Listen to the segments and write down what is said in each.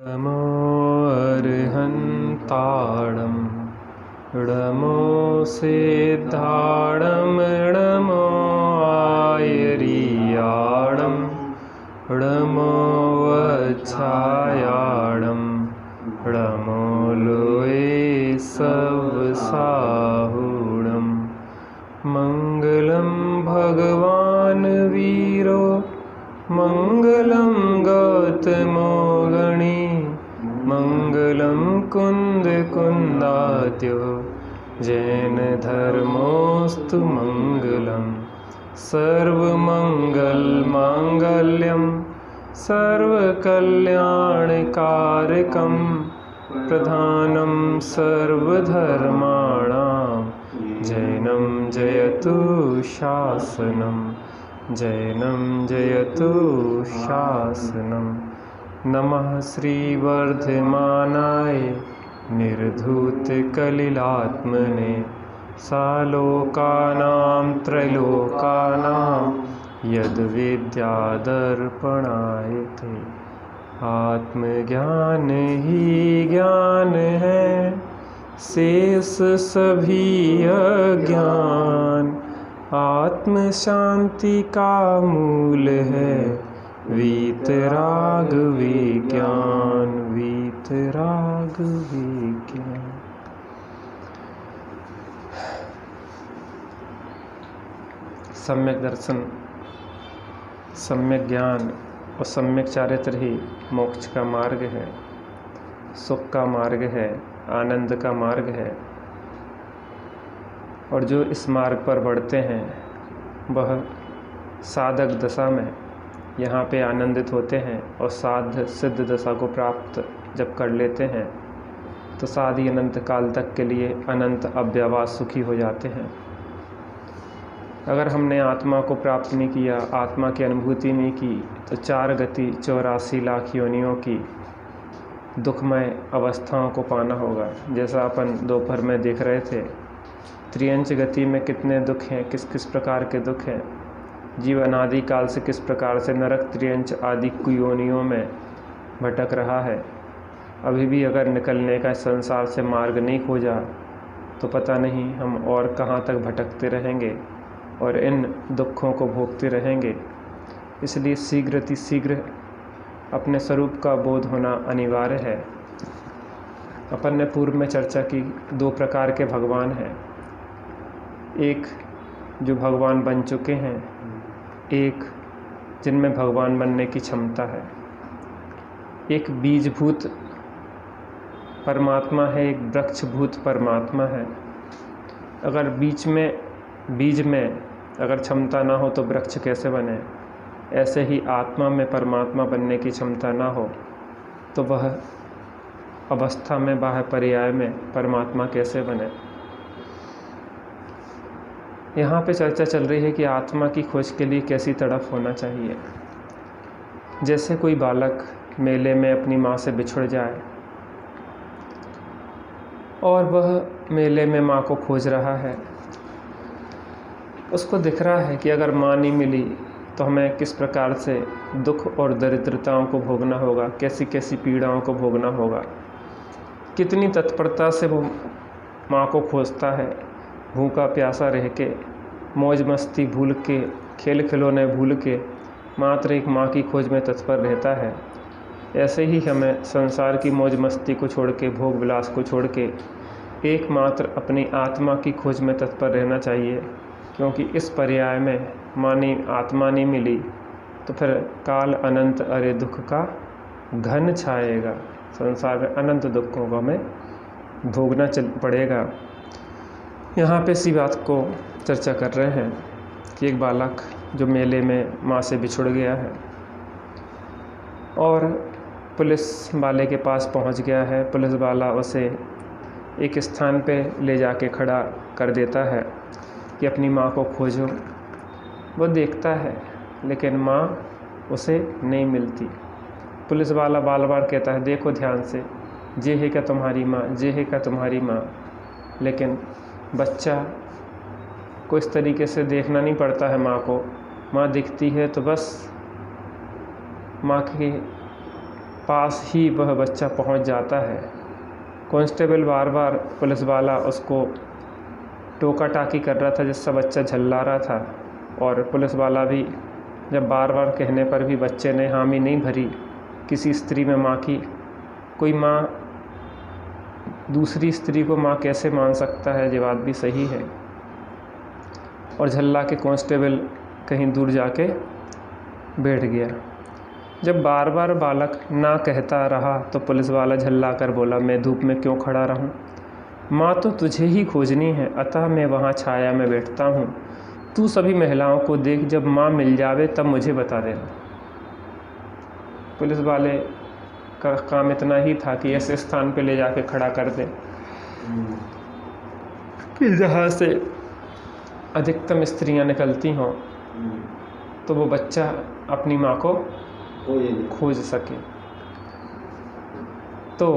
नमो अर्हन्ताणं नमो सिद्धाणं नमो आयर्याणं नमो वच्छायाणं नमो लोये सवसाहुणं मङ्गलं भगवान् वीरो मङ्गलं गौतमो गणी मङ्गलं कुन्दकुन्दाद्यो जैनधर्मोऽस्तु मङ्गलं सर्वमङ्गलमाङ्गल्यं सर्वकल्याणकारकं प्रधानं सर्वधर्माणां जैनं जयतु शासनं जैनं जयतु शासनं। नमः श्रीवर्धमानाय निर्धूतकलिलात्मने सालोकानां त्रैलोकानां यद्विद्यादर्पणाय ते। आत्मज्ञान ही ज्ञान है शेष सभी अज्ञान, आत्म शांति का मूल है वीतराग विज्ञान वीतराग विज्ञान। सम्यक दर्शन, सम्यक ज्ञान और सम्यक चारित्र ही मोक्ष का मार्ग है, सुख का मार्ग है, आनंद का मार्ग है। और जो इस मार्ग पर बढ़ते हैं वह साधक दशा में यहाँ पे आनंदित होते हैं और साध सिद्ध दशा को प्राप्त जब कर लेते हैं तो साधी अनंत काल तक के लिए अनंत अव्यवहार सुखी हो जाते हैं। अगर हमने आत्मा को प्राप्त नहीं किया, आत्मा की अनुभूति नहीं की, तो 4 गति 84 लाख योनियों की दुखमय अवस्थाओं को पाना होगा। जैसा अपन दोपहर में देख रहे थे, त्रियंच गति में कितने दुख हैं, किस किस प्रकार के दुख हैं। जीव अनादि काल से किस प्रकार से नरक, त्रियंच आदि कुयोनियों में भटक रहा है। अभी भी अगर निकलने का संसार से मार्ग नहीं खोजा तो पता नहीं हम और कहाँ तक भटकते रहेंगे और इन दुखों को भोगते रहेंगे। इसलिए शीघ्र अपने स्वरूप का बोध होना अनिवार्य है। अपन ने पूर्व में चर्चा की 2 प्रकार के भगवान हैं, एक जो भगवान बन चुके हैं, एक जिनमें भगवान बनने की क्षमता है। एक बीजभूत परमात्मा है, एक वृक्षभूत परमात्मा है। अगर बीज में अगर क्षमता ना हो तो वृक्ष कैसे बने, ऐसे ही आत्मा में परमात्मा बनने की क्षमता ना हो तो वह अवस्था में, बाह्य पर्याय में परमात्मा कैसे बने। यहाँ पे चर्चा चल रही है कि आत्मा की खोज के लिए कैसी तड़प होना चाहिए। जैसे कोई बालक मेले में अपनी माँ से बिछुड़ जाए और वह मेले में माँ को खोज रहा है, उसको दिख रहा है कि अगर माँ नहीं मिली तो हमें किस प्रकार से दुख और दरिद्रताओं को भोगना होगा, कैसी कैसी पीड़ाओं को भोगना होगा। कितनी तत्परता से वो माँ को खोजता है, भूखा प्यासा रह के, मौज मस्ती भूल के, खेल खिलौने भूल के मात्र एक माँ की खोज में तत्पर रहता है। ऐसे ही हमें संसार की मौज मस्ती को छोड़ के, भोग विलास को छोड़ के एकमात्र अपनी आत्मा की खोज में तत्पर रहना चाहिए। क्योंकि इस पर्याय में आत्मा नहीं मिली तो फिर काल अनंत अरे दुख का घन छाएगा। संसार में अनंत दुखों को हमें भोगना पड़ेगा। यहाँ पे इसी बात को चर्चा कर रहे हैं कि एक बालक जो मेले में माँ से बिछुड़ गया है और पुलिस वाले के पास पहुँच गया है। पुलिस वाला उसे एक स्थान पे ले जाके खड़ा कर देता है कि अपनी माँ को खोजो। वो देखता है लेकिन माँ उसे नहीं मिलती। पुलिस वाला बार बार कहता है, देखो ध्यान से, जे है क्या तुम्हारी माँ, जे है क्या तुम्हारी माँ। लेकिन बच्चा को इस तरीके से देखना नहीं पड़ता है माँ को। माँ दिखती है तो बस माँ की पास ही वह बच्चा पहुंच जाता है। कांस्टेबल बार बार पुलिस वाला उसको टोका टाकी कर रहा था, जिससे बच्चा झल्ला रहा था, और पुलिस वाला भी जब बार बार कहने पर भी बच्चे ने हामी नहीं भरी। किसी स्त्री में माँ की, कोई माँ दूसरी स्त्री को माँ कैसे मान सकता है, ये बात भी सही है। और झल्ला के कांस्टेबल कहीं दूर जाके बैठ गया। जब बार बार बालक ना कहता रहा तो पुलिस वाला झल्ला कर बोला, मैं धूप में क्यों खड़ा रहूं? माँ तो तुझे ही खोजनी है, अतः मैं वहाँ छाया में बैठता हूँ। तू सभी महिलाओं को देख, जब माँ मिल जावे तब मुझे बता देना। पुलिस वाले का काम इतना ही था कि ऐसे स्थान पे ले जाके खड़ा कर दे कि जहाँ से अधिकतम स्त्रियाँ निकलती हों, तो वो बच्चा अपनी माँ को खोज सके। तो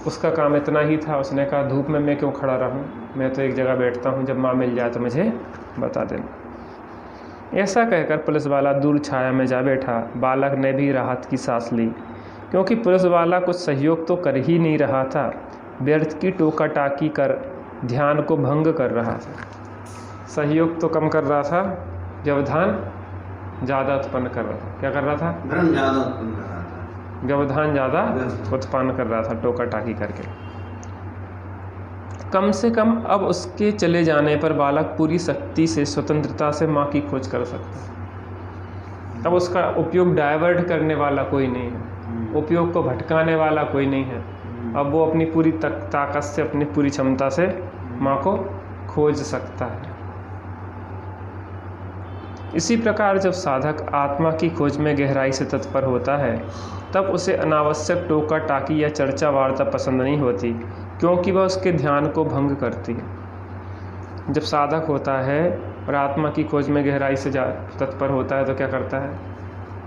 उसका काम इतना ही था। उसने कहा, धूप में मैं क्यों खड़ा रहूं, मैं तो एक जगह बैठता हूं, जब माँ मिल जाए तो मुझे बता देना। ऐसा कहकर पुलिस वाला दूर छाया में जा बैठा। बालक ने भी राहत की सांस ली, क्योंकि पुलिस वाला कुछ सहयोग तो कर ही नहीं रहा था, व्यर्थ की टोका टाकी कर ध्यान को भंग कर रहा था। सहयोग तो कम कर रहा था, व्यवधान ज़्यादा उत्पन्न कर रहा था। क्या कर रहा था? धर्म ज़्यादा उत्पन्न कर रहा था, व्यवधान ज़्यादा उत्पन्न कर रहा था टोका टाकी करके। कम से कम अब उसके चले जाने पर बालक पूरी शक्ति से, स्वतंत्रता से माँ की खोज कर सकता। अब उसका उपयोग डाइवर्ट करने वाला कोई नहीं है, उपयोग को भटकाने वाला कोई नहीं है। अब वो अपनी पूरी ताकत से, अपनी पूरी क्षमता से माँ को खोज सकता है। इसी प्रकार जब साधक आत्मा की खोज में गहराई से तत्पर होता है, तब उसे अनावश्यक टोका टाकी या चर्चा वार्ता पसंद नहीं होती, क्योंकि वह उसके ध्यान को भंग करती है। जब साधक होता है और आत्मा की खोज में गहराई से तत्पर होता है, तो क्या करता है?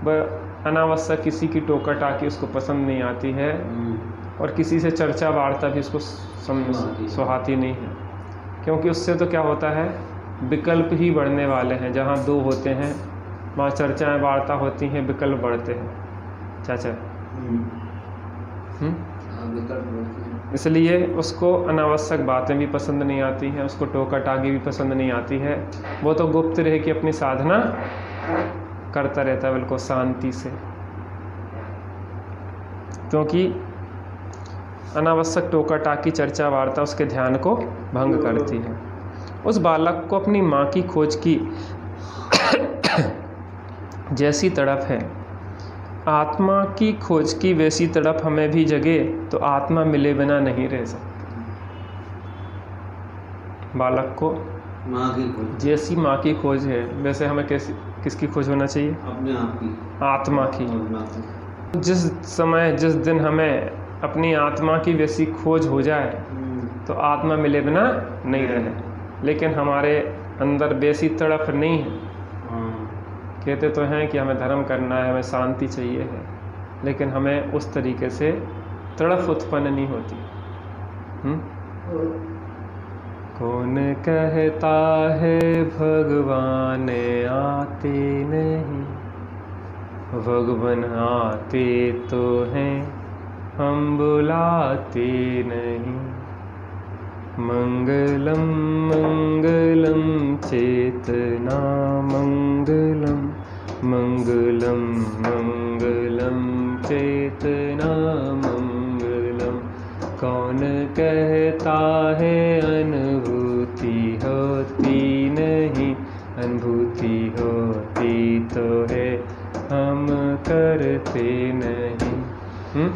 वह अनावश्यक किसी की टोका टाकी उसको पसंद नहीं आती है, और किसी से चर्चा वार्ता भी उसको सुहाती नहीं है, क्योंकि उससे तो क्या होता है, विकल्प ही बढ़ने वाले हैं। जहाँ दो होते हैं वहाँ चर्चाएं वार्ता होती हैं, विकल्प बढ़ते हैं। चाचा इसलिए उसको अनावश्यक बातें भी पसंद नहीं आती हैं, उसको टोका टाकी भी पसंद नहीं आती है। वो तो गुप्त रह के अपनी साधना करता रहता है, बिल्कुल शांति से, क्योंकि अनावश्यक टोका टाकी चर्चा वार्ता उसके ध्यान को भंग करती है। उस बालक को अपनी माँ की खोज की जैसी तड़प है, आत्मा की खोज की वैसी तड़प हमें भी जगे तो आत्मा मिले बिना नहीं रह सकती। बालक को माँ की खोज, जैसी माँ की खोज है, वैसे हमें किसकी खोज होना चाहिए? अपने आप की, आत्मा की। जिस समय, जिस दिन हमें अपनी आत्मा की वैसी खोज हो जाए, तो आत्मा मिले बिना नहीं रहे। लेकिन हमारे अंदर वैसी तड़प नहीं है। कहते तो हैं कि हमें धर्म करना है, हमें शांति चाहिए है, लेकिन हमें उस तरीके से तड़प उत्पन्न नहीं होती। कौन कहता है भगवान आते नहीं, भगवान आते तो हैं, हम बुलाते नहीं। मंगलम मंगलम चेतना मंगलम, मंगलम मंगलम चेतना मंगलम। कौन कहता है अनुभूति होती नहीं, अनुभूति होती तो है, हम करते नहीं।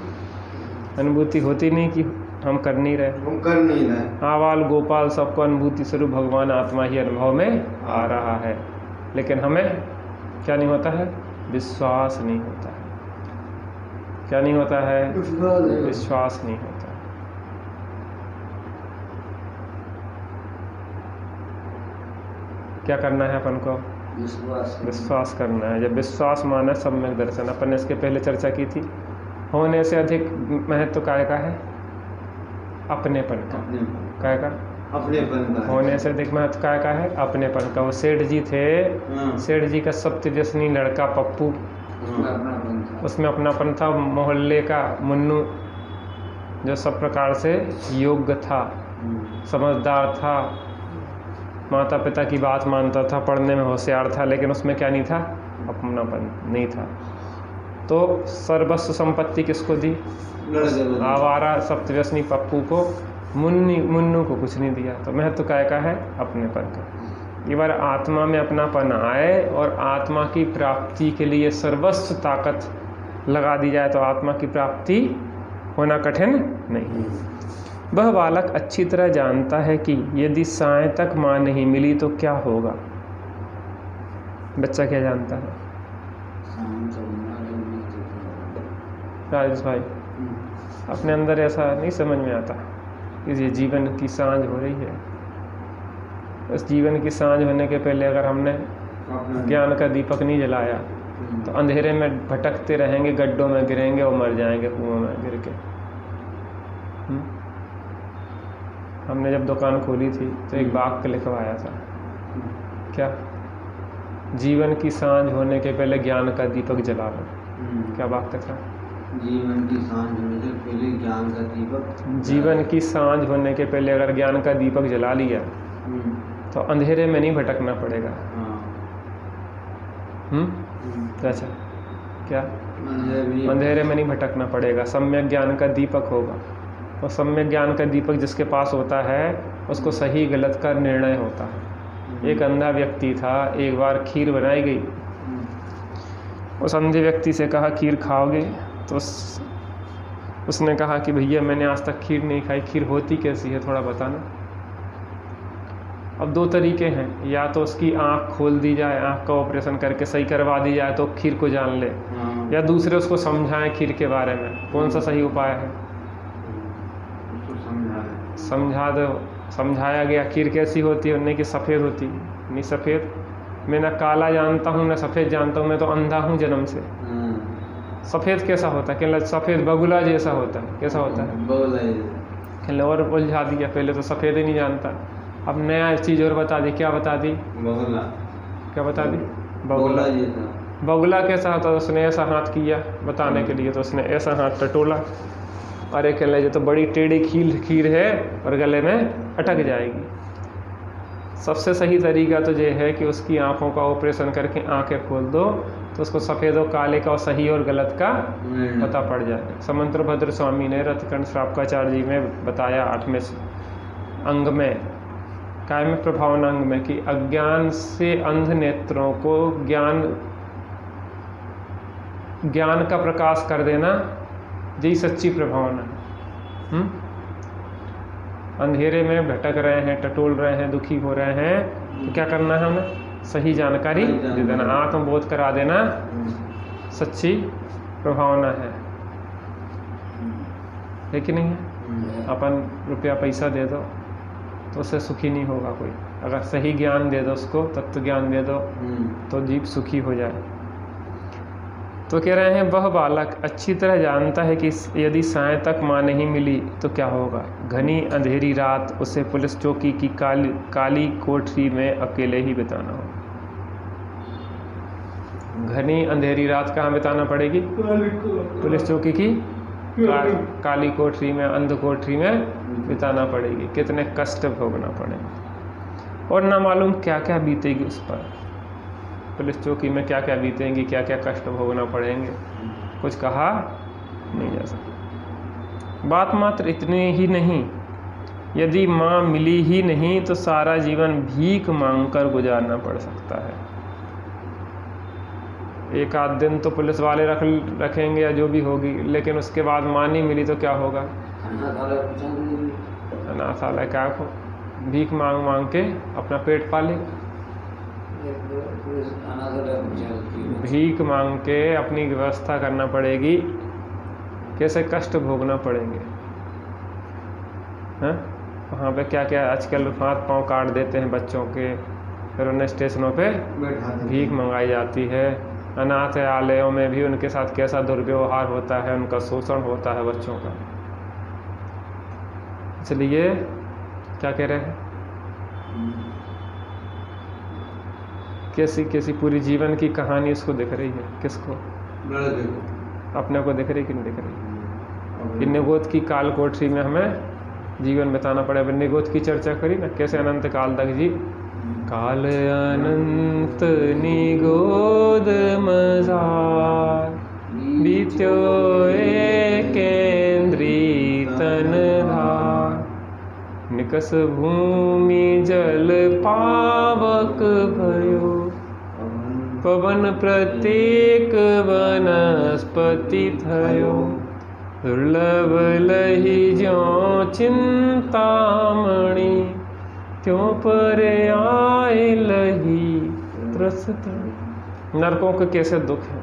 अनुभूति होती नहीं कि हम कर नहीं रहे। आवाल गोपाल सबको अनुभूति स्वरूप भगवान आत्मा ही अनुभव में आ रहा है, लेकिन हमें क्या नहीं होता है? विश्वास नहीं होता है। क्या नहीं होता है? विश्वास नहीं होता। क्या करना है अपन को? विश्वास करना है। जब विश्वास माना सम्यक दर्शन, अपन ने इसके पहले चर्चा की थी। होने से अधिक महत्व काय का है? अपनेपन का। काय का? अपनेपन का। होने से अधिक महत्व काय का है? अपनेपन का। वो सेठ जी थे, सेठ जी का सप्त व्यसनी लड़का पप्पू, उसमें अपनापन था। मोहल्ले का मुन्नू जो सब प्रकार से योग्य था, समझदार था, माता पिता की बात मानता था, पढ़ने में होशियार था, लेकिन उसमें क्या नहीं था? अपनापन नहीं था। तो सर्वस्व संपत्ति किसको दी? आवारा सप्तव्यसनी पप्पू को, मुन्नू को कुछ नहीं दिया। तो महत्व क्या का है? अपनेपन का। एक बार आत्मा में अपनापन आए और आत्मा की प्राप्ति के लिए सर्वस्व ताकत लगा दी जाए तो आत्मा की प्राप्ति होना कठिन नहीं। वह बालक अच्छी तरह जानता है कि यदि साय तक माँ नहीं मिली तो क्या होगा। बच्चा क्या जानता है? राजेश भाई, अपने अंदर ऐसा नहीं समझ में आता कि ये जीवन की सांझ हो रही है। इस जीवन की सांझ होने के पहले अगर हमने ज्ञान का दीपक नहीं जलाया तो अंधेरे में भटकते रहेंगे, गड्ढों में गिरेंगे और मर जाएंगे कुओं में गिर के। हमने जब दुकान खोली थी तो एक वाक्य लिखवाया था, क्या? जीवन की सांझ होने के पहले ज्ञान का दीपक जला लो। क्या वाक्य था? जीवन की सांझ होने से पहले ज्ञान का दीपक, जीवन की सांझ होने के पहले अगर ज्ञान का दीपक जला लिया तो अंधेरे में नहीं भटकना पड़ेगा। अच्छा, क्या? अंधेरे में नहीं भटकना पड़ेगा, सम्यक ज्ञान का दीपक होगा। और सम्यक ज्ञान का दीपक जिसके पास होता है उसको सही गलत का निर्णय होता है। एक अंधा व्यक्ति था, एक बार खीर बनाई गई, उस अंधे व्यक्ति से कहा खीर खाओगे? तो उसने कहा कि भैया मैंने आज तक खीर नहीं खाई, खीर होती कैसी है थोड़ा बताना। अब दो तरीके हैं, या तो उसकी आँख खोल दी जाए, आँख का ऑपरेशन करके सही करवा दी जाए तो खीर को जान ले, या दूसरे उसको समझाएं खीर के बारे में। कौन सा सही उपाय है? समझा दो। समझाया गया खीर कैसी होती है, नहीं कि सफ़ेद होती है। नहीं सफ़ेद, मैं ना काला जानता हूँ ना सफ़ेद जानता हूँ, मैं तो अंधा हूँ जन्म से। सफ़ेद कैसा होता है? कहला सफ़ेद बगुला जैसा होता है। कैसा होता है? कहला और उलझा दिया, पहले तो सफ़ेद ही नहीं जानता, अब नया चीज़ और बता दी। क्या बता दी? बगुला। क्या बता दी? बगुला। बगुला कैसा होता है? उसने ऐसा हाथ किया बताने के लिए, तो उसने ऐसा हाथ टटोला, अरे कहला ये तो बड़ी टेढ़ी खीर है और गले में अटक जाएगी। सबसे सही तरीका तो ये है कि उसकी आँखों का ऑपरेशन करके आँखें खोल दो तो उसको सफ़ेद और काले का और सही और गलत का पता पड़ जाए। समंत्र भद्र स्वामी ने रत्नकंठ श्रावकाचार्य जी में बताया 8वें अंग में, कायम प्रभावन अंग में, कि अज्ञान से अंध नेत्रों को ज्ञान का प्रकाश कर देना यही सच्ची प्रभावना है। अंधेरे में भटक रहे हैं, टटोल रहे हैं, दुखी हो रहे हैं, तो क्या करना है हमें? सही जानकारी दे देना, आत्मबोध करा देना सच्ची प्रभावना है कि नहीं है? अपन रुपया पैसा दे दो तो उससे सुखी नहीं होगा कोई। अगर सही ज्ञान दे दो उसको, तत्व ज्ञान दे दो तो जीव सुखी हो जाए। तो कह रहे हैं वह बालक अच्छी तरह जानता है कि यदि साय तक माँ नहीं मिली तो क्या होगा। घनी अंधेरी रात उसे पुलिस चौकी की काली कोठरी में अकेले ही बिताना होगा। घनी अंधेरी रात कहाँ बिताना पड़ेगी? पुलिस चौकी की काली कोठरी में, अंध कोठरी में बिताना पड़ेगी। कितने कष्ट भोगना पड़ेगा और ना मालूम क्या क्या बीतेगी उस पर। पुलिस चौकी में क्या क्या बीतेंगी, क्या क्या कष्ट भोगना पड़ेंगे, कुछ कहा नहीं जा सकता। बात मात्र इतनी ही नहीं, यदि माँ मिली ही नहीं तो सारा जीवन भीख मांगकर गुजारना पड़ सकता है। एक आध दिन तो पुलिस वाले रखेंगे या जो भी होगी, लेकिन उसके बाद माँ नहीं मिली तो क्या होगा? अनाथालय क्या को भीख मांग मांग के अपना पेट पालेगा। भीख मांग के अपनी व्यवस्था करना पड़ेगी, कैसे कष्ट भोगना पड़ेंगे। हैं? वहाँ पे क्या क्या आजकल हाथ पांव काट देते हैं बच्चों के, फिर उन्हें स्टेशनों पे भीख मंगाई जाती है। अनाथालयों में भी उनके साथ कैसा दुर्व्यवहार होता है, उनका शोषण होता है बच्चों का। इसलिए क्या कह रहे हैं, कैसी कैसी पूरी जीवन की कहानी उसको दिख रही है। किसको? अपने को दिख रही कि नहीं दिख रही? कि निगोद की काल कोठरी में हमें जीवन बिताना पड़े। अब निगोद की चर्चा करी ना, कैसे अनंत काल तक जी। काल अनंत निगोद मजार, बीत्यो एकेंद्री तन धार, निकस भूमि जल पावक भयो, पवन प्रत्येक वनस्पति थयो, दुर्लभ लही ज्यों चिंतामणि, त्यों पर आए लही त्रस्त। नरकों के कैसे दुख है।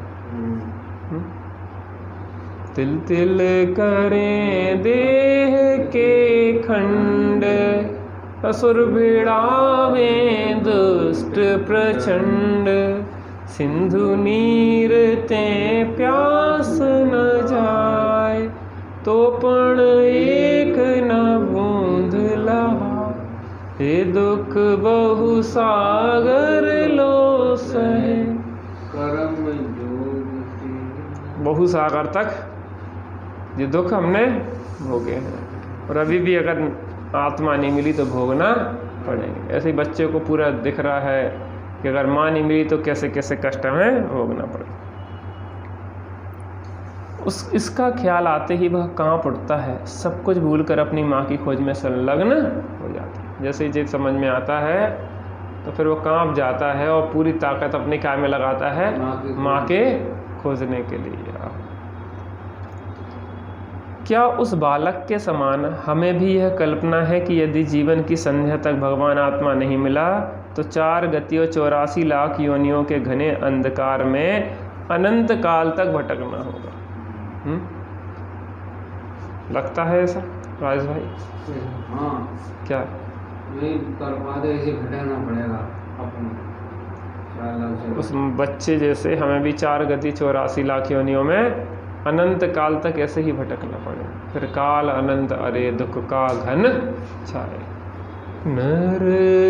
तिल तिल करें देह के खंड, असुर भिड़ावें दुष्ट प्रचंड, सिंधु नीर ते प्यास न जाए, तो पण एक न बूंद लहा, हे दुख बहु सागर लो सहे। कर्म योग बहु सागर तक ये दुख हमने भोगे हैं, और अभी भी अगर आत्मा नहीं मिली तो भोगना पड़ेंगे। ऐसे ही बच्चे को पूरा दिख रहा है कि अगर माँ नहीं मिली तो कैसे कैसे कष्ट हमें भोगना पड़ेगा। इसका ख्याल आते ही वह कांप उठता है, सब कुछ भूलकर अपनी माँ की खोज में संलग्न हो जाता है। जैसे ही ये समझ में आता है तो फिर वो कांप जाता है और पूरी ताकत अपनी काय में लगाता है, माँ के खोजने के लिए। क्या उस बालक के समान हमें भी यह कल्पना है कि यदि जीवन की संध्या तक भगवान आत्मा नहीं मिला तो 4 गतियों 84 लाख योनियों के घने अंधकार में अनंत काल तक भटकना होगा? लगता है ऐसा राजेश भाई? हाँ, क्या नहीं कर पाते, ऐसे भटकना पड़ेगा अपने। उस बच्चे जैसे हमें भी 4 गति 84 लाख योनियों में अनंत काल तक ऐसे ही भटकना पड़ेगा। फिर काल अनंत अरे दुख का घन छाए। नर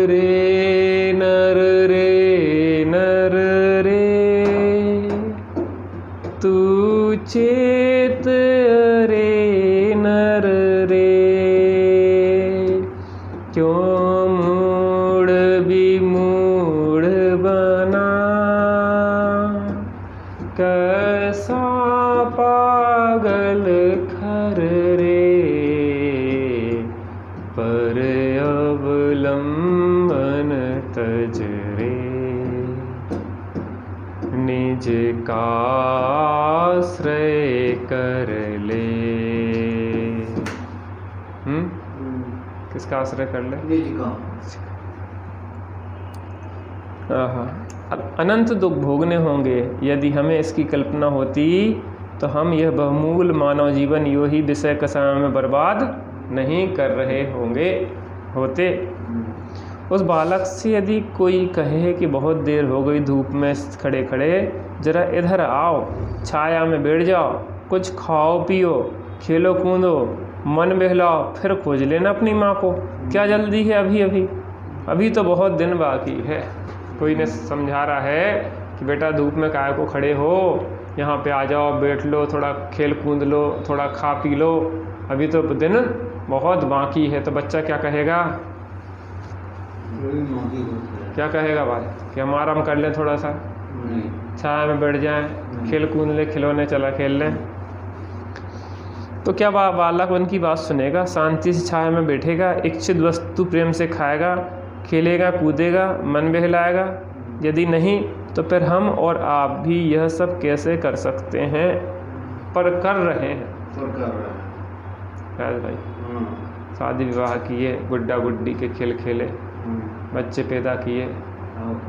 रे नर रे नर रे, तू चेत अरे नर रे, क्यों मूढ़ विमूढ़ बना, कैसा पागल खर रे, पर अवलंबन तज रे, निज का आश्रय कर ले। किसका आश्रय कर ले? निज का। अनंत दुख भोगने होंगे। यदि हमें इसकी कल्पना होती तो हम यह बहुमूल्य मानव जीवन यूं ही विषय कसायों में बर्बाद नहीं कर रहे होते। उस बालक से यदि कोई कहे कि बहुत देर हो गई धूप में खड़े खड़े, जरा इधर आओ, छाया में बैठ जाओ, कुछ खाओ पियो, खेलो कूदो, मन बहलाओ, फिर खोज लेना अपनी माँ को। क्या जल्दी है? अभी तो बहुत दिन बाकी है। कोई ने समझा रहा है कि बेटा धूप में काहे को खड़े हो, यहाँ पे आ जाओ, बैठ लो, थोड़ा खेल कूद लो, थोड़ा खा पी लो, अभी तो दिन बहुत बाकी है। तो बच्चा क्या कहेगा? क्या कहेगा भाई कि हम आराम कर लें, थोड़ा सा छाया में बैठ जाएं, खेल कूद लें, खिलौने चला खेल लें। तो क्या बालक उनकी बात सुनेगा? शांति से छाया में बैठेगा, इच्छित वस्तु प्रेम से खाएगा, खेलेगा, कूदेगा, मन बहलाएगा? यदि नहीं तो फिर हम और आप भी यह सब कैसे कर सकते हैं? पर कर रहे हैं। राज भाई, शादी विवाह किए, गुड्डा गुड्डी के खेल खेले, बच्चे पैदा किए,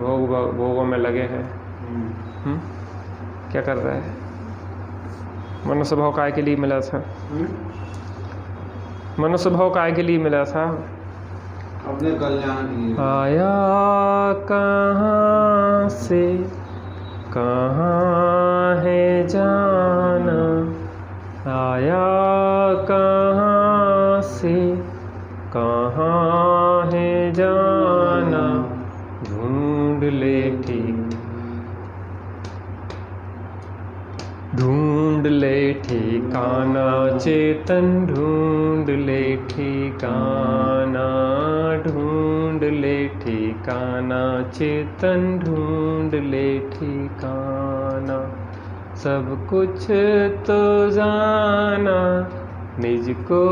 भोगों में लगे हैं। क्या कर रहे हैं? मनुष्य भाव काय के लिए मिला था? मनुष्य भाव काय के लिए मिला था? अपने कल्याण के लिए। आया कहाँ से कहाँ है जाना, आया कहाँ से कहाँ है जाना, ढूंढ ले ठिकाना चेतन ढूंढ ले ठिकाना, ढूंढ ले ठिकाना चेतन ढूंढ ले ठिकाना। सब कुछ तो जाना निज को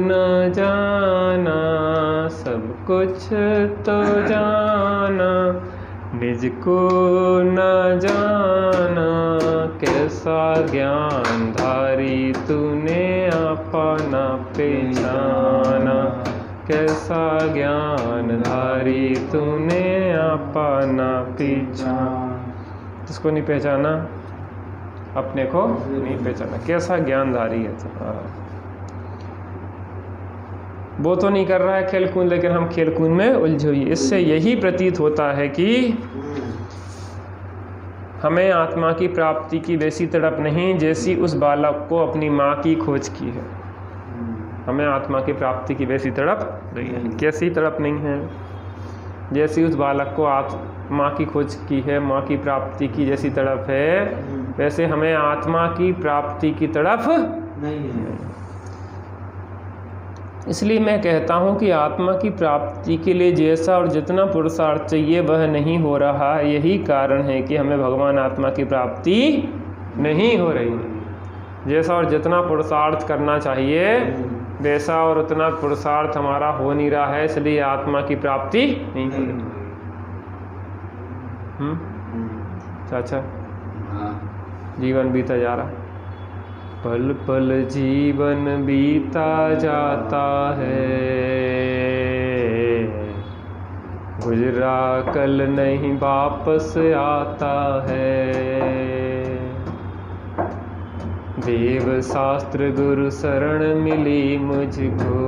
न जाना, सब कुछ तो जाना निज को न जाना। कैसा ज्ञान धारी तूने अपना पहचाना, कैसा ज्ञान धारी तूने अपना पहचाना। किसको नहीं पहचाना? अपने को नहीं पहचाना। कैसा ज्ञानधारी है तो वो तो नहीं कर रहा है खेल कूद, लेकिन हम खेल कूद में उलझे हुए। इससे यही प्रतीत होता है कि हमें आत्मा की प्राप्ति की वैसी तड़प नहीं जैसी उस बालक को अपनी माँ की खोज की है। हमें आत्मा की प्राप्ति की वैसी तड़प नहीं है। कैसी तड़प नहीं है? जैसी उस बालक को माँ की खोज की है, माँ की प्राप्ति की जैसी तड़प है, वैसे हमें आत्मा की प्राप्ति की तड़प नहीं है। इसलिए मैं कहता हूँ कि आत्मा की प्राप्ति के लिए जैसा और जितना पुरुषार्थ चाहिए वह नहीं हो रहा है। यही कारण है कि हमें भगवान आत्मा की प्राप्ति नहीं हो रही। जैसा और जितना पुरुषार्थ करना चाहिए वैसा और उतना पुरुषार्थ हमारा हो नहीं रहा है, इसलिए आत्मा की प्राप्ति नहीं हो रही। चाचा जीवन बीता जा रहा, पल पल जीवन बीता जाता है, गुजरा कल नहीं वापस आता है। देव शास्त्र गुरु शरण मिली मुझको,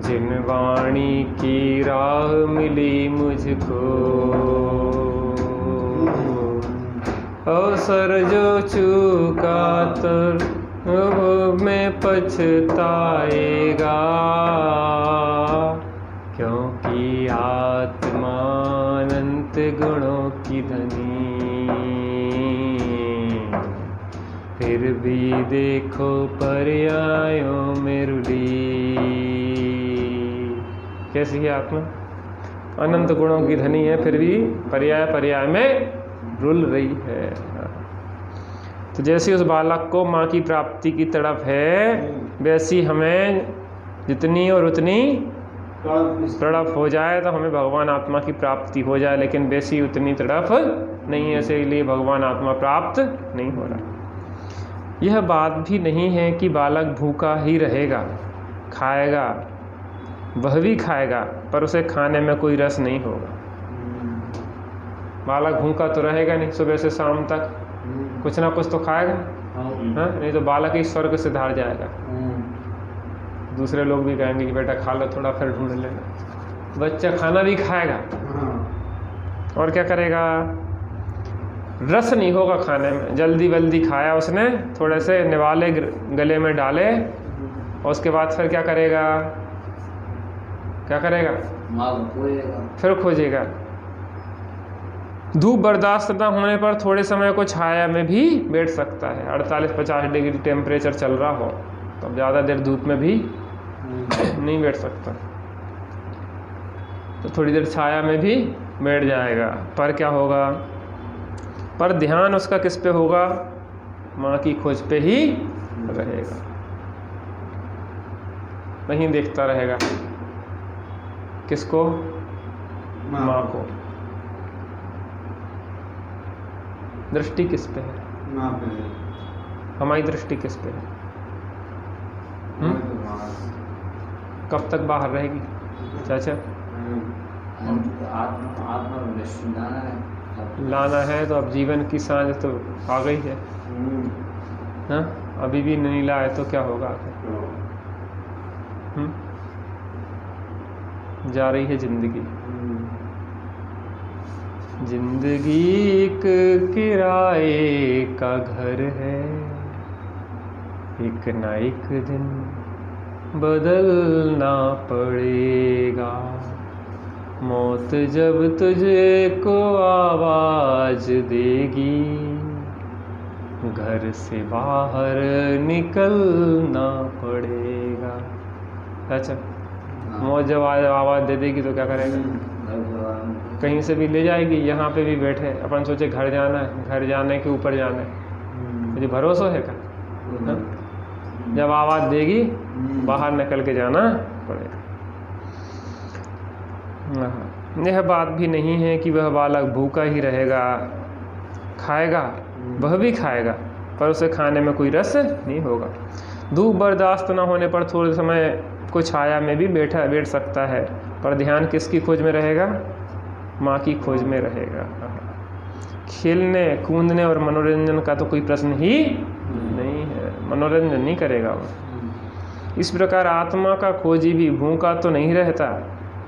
जिन वाणी की राह मिली मुझको। अवसर जो चूका तो में पछताएगा, क्योंकि आत्मा अनंत गुणों की धनी। फिर भी देखो पर्यायों में रुली। कैसी है आत्मा? अनंत गुणों की धनी है, फिर भी पर्याय पर्याय में रुल रही है। तो जैसे उस बालक को माँ की प्राप्ति की तड़प है, वैसी हमें जितनी और उतनी तड़प हो जाए तो हमें भगवान आत्मा की प्राप्ति हो जाए, लेकिन वैसी उतनी तड़प नहीं है, इसलिए भगवान आत्मा प्राप्त नहीं हो रहा। यह बात भी नहीं है कि बालक भूखा ही रहेगा, खाएगा, वह भी खाएगा, पर उसे खाने में कोई रस नहीं होगा। बालक भूखा तो रहेगा नहीं, सुबह से शाम तक कुछ ना कुछ तो खाएगा, हाँ? नहीं तो बालक ही स्वर्ग से धार जाएगा। दूसरे लोग भी कहेंगे कि बेटा खा लो थोड़ा, फिर ढूंढ लेना। बच्चा खाना भी खाएगा और क्या करेगा? रस नहीं होगा खाने में। जल्दी जल्दी खाया उसने, थोड़े से निवाले गले में डाले और उसके बाद फिर क्या करेगा? क्या करेगा? फिर खोजेगा। धूप बर्दाश्त न होने पर थोड़े समय को छाया में भी बैठ सकता है। 48-50 डिग्री टेम्परेचर चल रहा हो तो अब ज़्यादा देर धूप में भी नहीं बैठ सकता, तो थोड़ी देर छाया में भी बैठ जाएगा। पर क्या होगा? पर ध्यान उसका किस पे होगा? माँ की खोज पे ही रहेगा, वहीं देखता रहेगा। किसको? माँ को। दृष्टि किस पे है? माँ पे है। हमारी दृष्टि किस पे है? कब तक बाहर रहेगी चाचा? लाना है तो अब जीवन की सांझ तो आ गई है, हाँ? अभी भी नहीं लाए तो क्या होगा? जा रही है जिंदगी। जिंदगी एक किराए का घर है, एक ना एक दिन बदलना पड़ेगा। मौत जब तुझे को आवाज देगी, घर से बाहर निकलना पड़ेगा। अच्छा, मौत जब आवाज़ दे देगी तो क्या करेगा? कहीं से भी ले जाएगी। यहाँ पे भी बैठे अपन सोचे घर जाना है, घर जाने के ऊपर जाना है, मुझे भरोसा है क्या? हाँ? जब आवाज़ देगी बाहर निकल के जाना पड़ेगा। यह बात भी नहीं है कि वह बालक भूखा ही रहेगा, खाएगा, वह भी खाएगा, पर उसे खाने में कोई रस नहीं होगा। धूप बर्दाश्त न होने पर थोड़े समय को छाया में भी बैठ सकता है, पर ध्यान किसकी खोज में रहेगा? माँ की खोज में रहेगा। खेलने कूदने और मनोरंजन का तो कोई प्रश्न ही नहीं है, मनोरंजन नहीं करेगा वो। इस प्रकार आत्मा का खोजी भी भूखा तो नहीं रहता,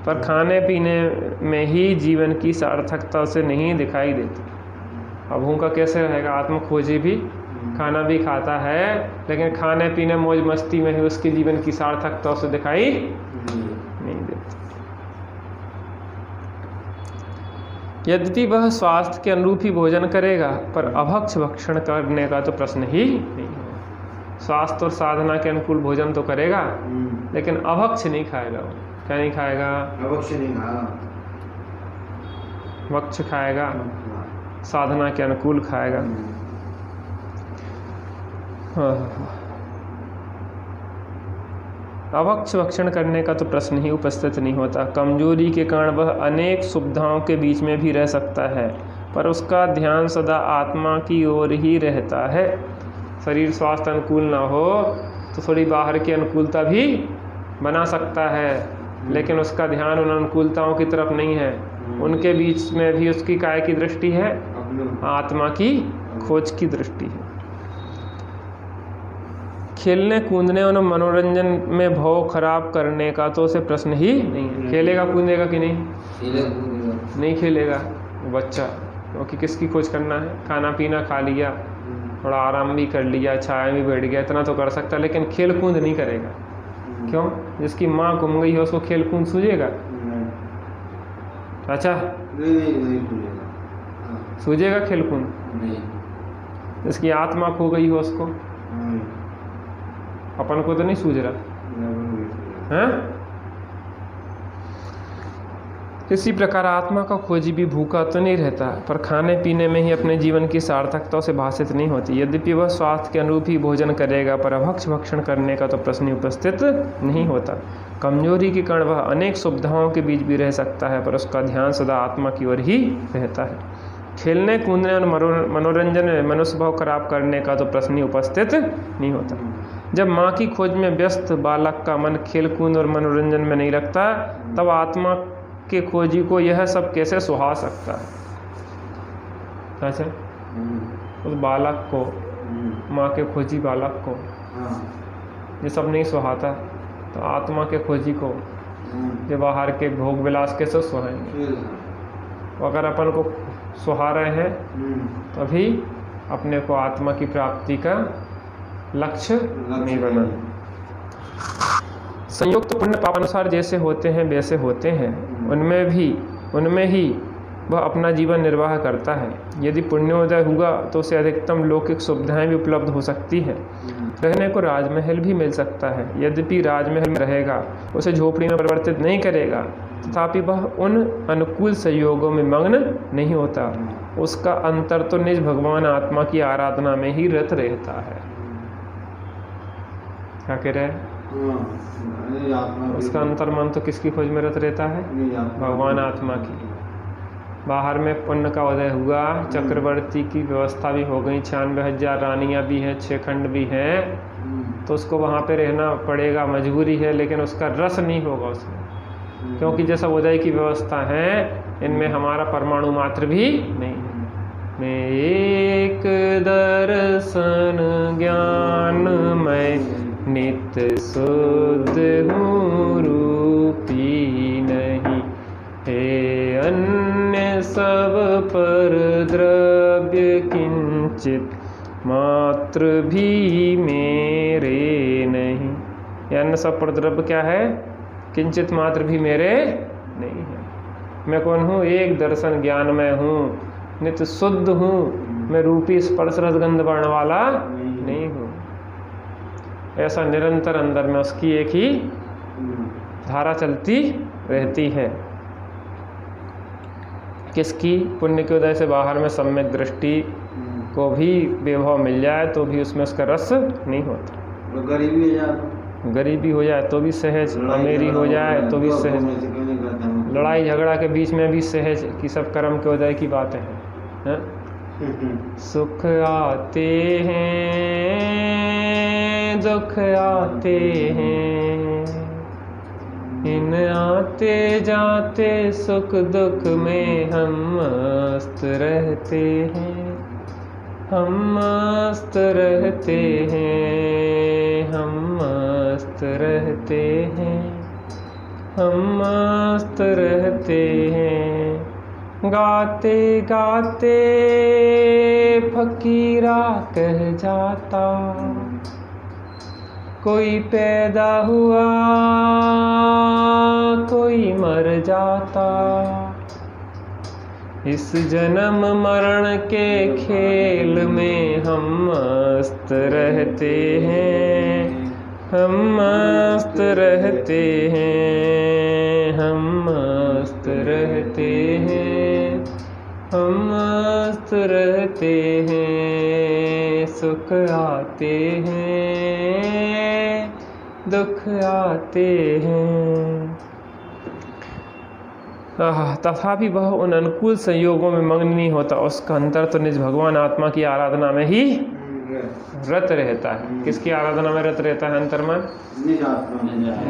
पर खाने पीने में ही जीवन की सार्थकता उसे नहीं दिखाई देती। अब भूखा कैसे रहेगा? आत्मा खोजी भी खाना भी खाता है, लेकिन खाने पीने मौज मस्ती में ही उसके जीवन की सार्थकता उसे दिखाई नहीं देती। यद्यपि वह स्वास्थ्य के अनुरूप ही भोजन करेगा, पर अभक्ष भक्षण करने का तो प्रश्न ही नहीं है। स्वास्थ्य और साधना के अनुकूल भोजन तो करेगा, लेकिन अभक्ष नहीं खाएगा वो। क्या नहीं खाएगा? अभक्ष नहीं खाएगा, भक्ष खाएगा, साधना के अनुकूल खाएगा। अभक्ष भक्षण करने का तो प्रश्न ही उपस्थित नहीं होता। कमजोरी के कारण वह अनेक सुविधाओं के बीच में भी रह सकता है, पर उसका ध्यान सदा आत्मा की ओर ही रहता है। शरीर स्वास्थ्य अनुकूल ना हो तो थोड़ी बाहर की अनुकूलता भी बना सकता है, लेकिन उसका ध्यान उन अनुकूलताओं की तरफ नहीं है। उनके बीच में भी उसकी काय की दृष्टि है? आत्मा की खोज की दृष्टि है। खेलने कूदने और मनोरंजन में भाव खराब करने का तो उसे प्रश्न ही नहीं है। खेलेगा कूदेगा कि नहीं? नहीं खेलेगा बच्चा, क्योंकि किसकी खोज करना है? खाना पीना खा लिया, थोड़ा आराम भी कर लिया, छाया में बैठ गया, इतना तो कर सकता, लेकिन खेल कूद नहीं करेगा। क्यों? जिसकी माँ गुम गई है उसको खेल कूद सूझेगा? अच्छा, नहीं सूझेगा खेल कूद? जिसकी आत्मा खो गई हो उसको? अपन को तो नहीं सूझ रहा है। इसी प्रकार आत्मा का खोजी भी भूखा तो नहीं रहता, पर खाने पीने में ही अपने जीवन की सार्थकता से भाषित नहीं होती। यद्यपि वह स्वास्थ्य के अनुरूप ही भोजन करेगा, पर अभक्ष भक्षण करने का तो प्रश्न उपस्थित नहीं होता। कमजोरी के कारण वह अनेक सुविधाओं के बीच भी रह सकता है, पर उसका ध्यान सदा आत्मा की ओर ही रहता है। खेलने कूदने और मनोरंजन में मनुष्य भाव खराब करने का तो प्रश्न ही उपस्थित नहीं होता। जब माँ की खोज में व्यस्त बालक का मन खेल कूद और मनोरंजन में नहीं लगता, तब आत्मा के खोजी को यह सब कैसे सुहा सकता है? अच्छा, उस बालक को, माँ के खोजी बालक को ये सब नहीं सुहाता, तो आत्मा के खोजी को ये बाहर के भोग विलास कैसे सुहाएंगे? अगर अपन को सुहा रहे हैं तभी अपने को आत्मा की प्राप्ति का लक्ष्य नहीं बना। संयोग तो पुण्य पाप अनुसार जैसे होते हैं वैसे होते हैं, उनमें ही वह अपना जीवन निर्वाह करता है। यदि पुण्योदय हुआ तो उसे अधिकतम लौकिक सुविधाएं भी उपलब्ध हो सकती हैं। रहने को राजमहल भी मिल सकता है। यद्यपि राजमहल में रहेगा, उसे झोपड़ी में परिवर्तित नहीं करेगा, तथापि वह उन अनुकूल संयोगों में मग्न नहीं होता। उसका अंतर तो निज भगवान आत्मा की आराधना में ही रत रहता है। क्या कह रहे हैं? उसका अंतर्मन तो किसकी खोज में रत रहता है? भगवान आत्मा की। बाहर में पुण्य का उदय हुआ, चक्रवर्ती की व्यवस्था भी हो गई, 96,000 रानियाँ भी हैं, 6 खंड भी हैं, तो उसको वहाँ पे रहना पड़ेगा, मजबूरी है, लेकिन उसका रस नहीं होगा उसमें, क्योंकि जैसा उदय की व्यवस्था है इनमें हमारा परमाणु मात्र भी नहीं है। मैं एक दर्शन ज्ञान में नित्य शुद्ध हूँ, रूपी नहीं हे अन्य सब पर द्रव्य किंचित मात्र भी मेरे नहीं। ये अन्य सब पर द्रव्य क्या है? किंचित मात्र भी मेरे नहीं है। मैं कौन हूँ? एक दर्शन ज्ञान में हूँ, नित्य शुद्ध हूँ, मैं रूपी स्पर्श रसगंध वर्ण वाला नहीं हूँ। ऐसा निरंतर अंदर में उसकी एक ही धारा चलती रहती है। किसकी? पुण्य के उदय से बाहर में सम्यक दृष्टि को भी विभव मिल जाए तो भी उसमें उसका रस नहीं होता। गरीबी हो जाए तो भी सहज, अमीरी हो जाए तो भी सहज, लड़ाई झगड़ा के बीच में भी सहज कि सब कर्म के उदय की बातें हैं। सुख आते हैं दुख आते हैं, इन आते जाते सुख दुख में हम मस्त रहते हैं, हम मस्त रहते हैं, हम मस्त रहते हैं, हम मस्त रहते हैं। गाते गाते फकीरा कह जाता, कोई पैदा हुआ कोई मर जाता, इस जन्म मरण के खेल में हम मस्त रहते हैं, हम मस्त रहते हैं, हम मस्त रहते हैं, हम मस्त रहते हैं। सुख आते हैं दुख आते हैं, तथापि वह उन अनुकूल संयोगों में मग्न नहीं होता, उसका अंतर तो निज भगवान आत्मा की आराधना में ही रत रहता है। किसकी आराधना में रत रहता है? अंतर्मन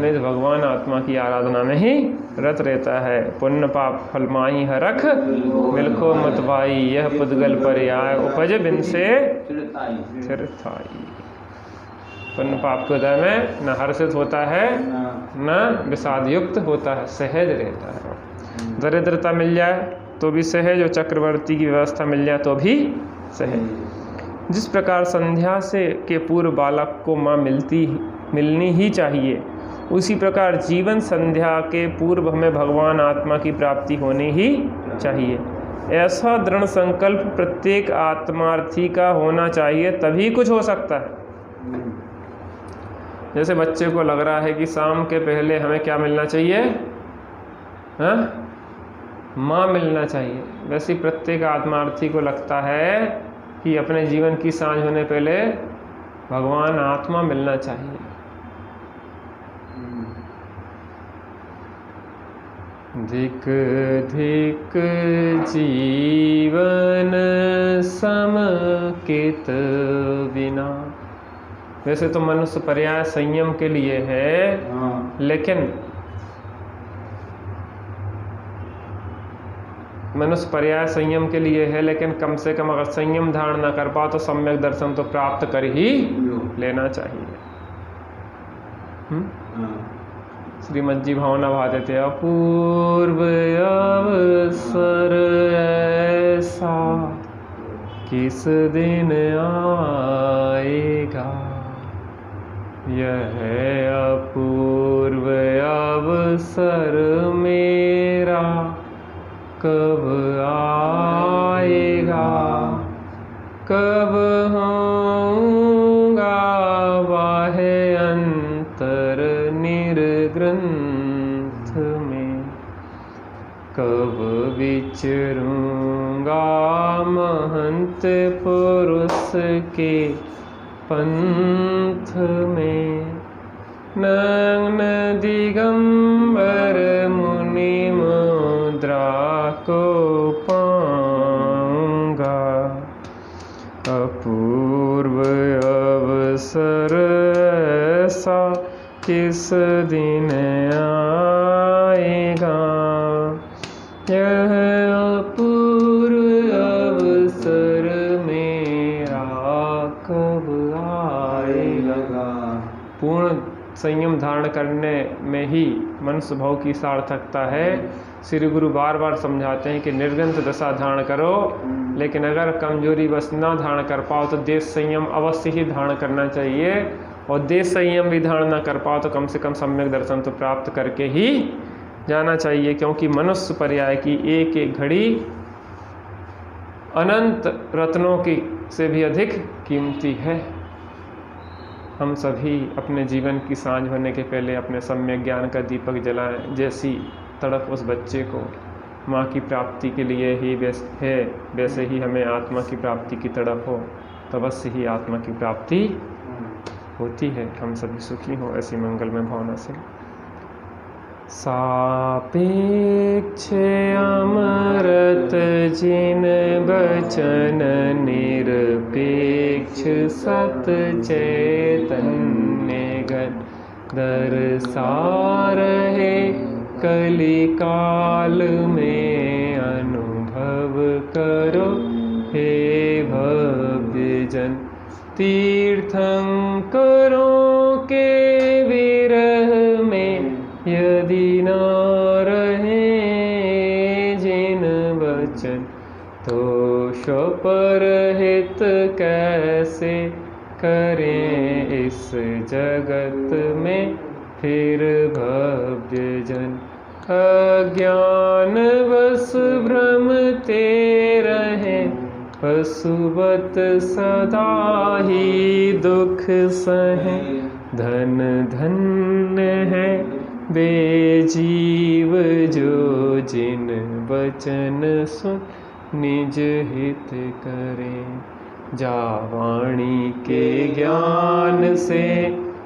निज भगवान आत्मा की आराधना में ही रत रहता है। पुण्य पाप फल माही हरख मिलको मत भाई, यह पुद्गल पर्याय उपज बिन से स्थिर थाई। पुण्य पाप के उदय में न हर्षित होता है न विषाद युक्त होता है, सहज रहता है। दरिद्रता मिल जाए तो भी सहज, और चक्रवर्ती की व्यवस्था मिल जाए तो भी सहज। जिस प्रकार संध्या से के पूर्व बालक को माँ मिलनी ही चाहिए, उसी प्रकार जीवन संध्या के पूर्व हमें भगवान आत्मा की प्राप्ति होनी ही चाहिए। ऐसा दृढ़ संकल्प प्रत्येक आत्मार्थी का होना चाहिए, तभी कुछ हो सकता है। जैसे बच्चे को लग रहा है कि शाम के पहले हमें क्या मिलना चाहिए? हाँ, माँ मिलना चाहिए। वैसे प्रत्येक आत्मार्थी को लगता है कि अपने जीवन की सांझ होने पहले भगवान आत्मा मिलना चाहिए। धिक धिक जीवन समकित बिना। वैसे तो मनुष्य पर्याय संयम के लिए है, लेकिन मनुष्य पर्याय संयम के लिए है, लेकिन कम से कम अगर संयम धारण न कर पाओ तो सम्यक दर्शन तो प्राप्त कर ही लेना चाहिए। श्रीमद जी भावना भाते थे, अपूर्व अवसर ऐसा किस दिन आएगा, यह अपूर्व अवसर मेरा कब आएगा, कब होगा वह अंतर निर्ग्रंथ में, कब विचरूंगा महंत पुरुष के पंथ में। नग्न दिगंबर मुनि मुद्रा को पाऊंगा, अपूर्व अवसर ऐसा किस दिन आएगा, यह अपूर्व अवसर मेरा कब आएगा। पूर्ण संयम धारण करने में ही मनुष्य भाव की सार्थकता है। श्री गुरु बार बार समझाते हैं कि निर्ग्रंथ दशा धारण करो, लेकिन अगर कमजोरी बस ना धारण कर पाओ तो देश संयम अवश्य ही धारण करना चाहिए, और देश संयम भी धारण ना कर पाओ तो कम से कम सम्यक दर्शन तो प्राप्त करके ही जाना चाहिए। क्योंकि मनुष्य पर्याय की एक एक घड़ी अनंत रत्नों की से भी अधिक कीमती है। हम सभी अपने जीवन की सांझ होने के पहले अपने सम्यक ज्ञान का दीपक जलाएं। जैसी तड़प उस बच्चे को माँ की प्राप्ति के लिए ही है, वैसे ही हमें आत्मा की प्राप्ति की तड़प हो, तो अवश्य ही आत्मा की प्राप्ति होती है। हम सभी सुखी हों ऐसी मंगलमय भावना से। सापेक्ष अमृत जिन बचन निरपेक्ष सत चैतन्य गण दरसार है कलिकाल में अनुभव करो हे भव्य जन। तीर्थंकरों के विरह में यदि न रहे जिन वचन, तो स्वपरहित कैसे करें इस जगत में फिर भव्य जन। अज्ञान बस भ्रमते रहें पशुवत सदा ही दुख सहें। धन धन्य है वे जीव जो जिन वचन सुन निज हित करें। जा वाणी के ज्ञान से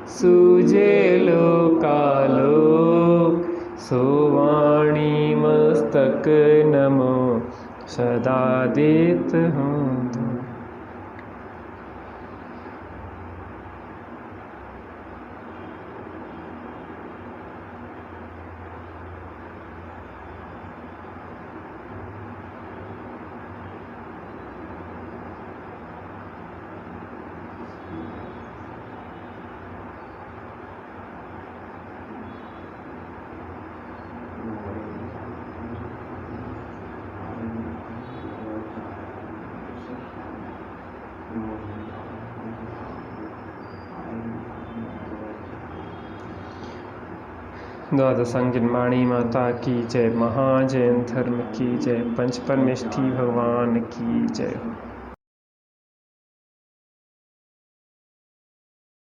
सूझे लोकालोक, सो वाणी मस्तक नमो सदा देत हूँ। द्वादशांगिन वाणी माता की जय। महाजैन धर्म की जय। पंच परमेष्ठी भगवान की जय।